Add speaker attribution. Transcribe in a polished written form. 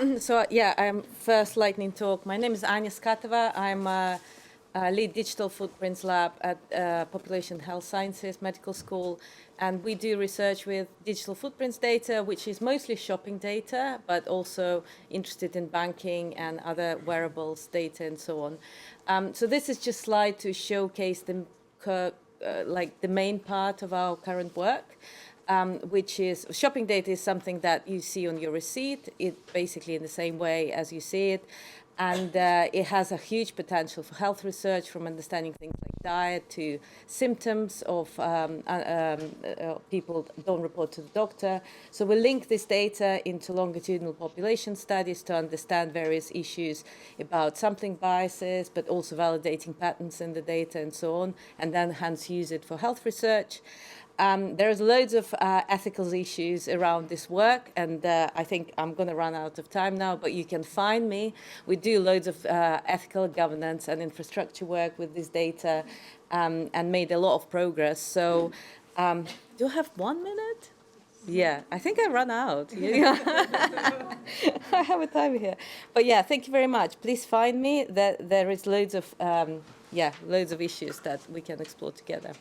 Speaker 1: I'm first lightning talk. My name is Anya Skatova. I'm a lead digital footprints lab at Population Health Sciences Medical School, and we do research with digital footprints data, which is mostly shopping data, but also interested in banking and other wearables data and so on. So this is just a slide to showcase the main part of our current work. Which is shopping data is something that you see on your receipt. It basically in the same way as you see it, and it has a huge potential for health research, from understanding things like diet to symptoms of people don't report to the doctor. So we link this data into longitudinal population studies to understand various issues about sampling biases, but also validating patterns in the data and so on, and then hence use it for health research. There's loads of ethical issues around this work, and I think I'm going to run out of time now, but you can find me. We do loads of ethical governance and infrastructure work with this data, and made a lot of progress. So do I have 1 minute? Yeah, I think I run out. I have a time here. But yeah, thank you very much. Please find me. There is loads of issues that we can explore together.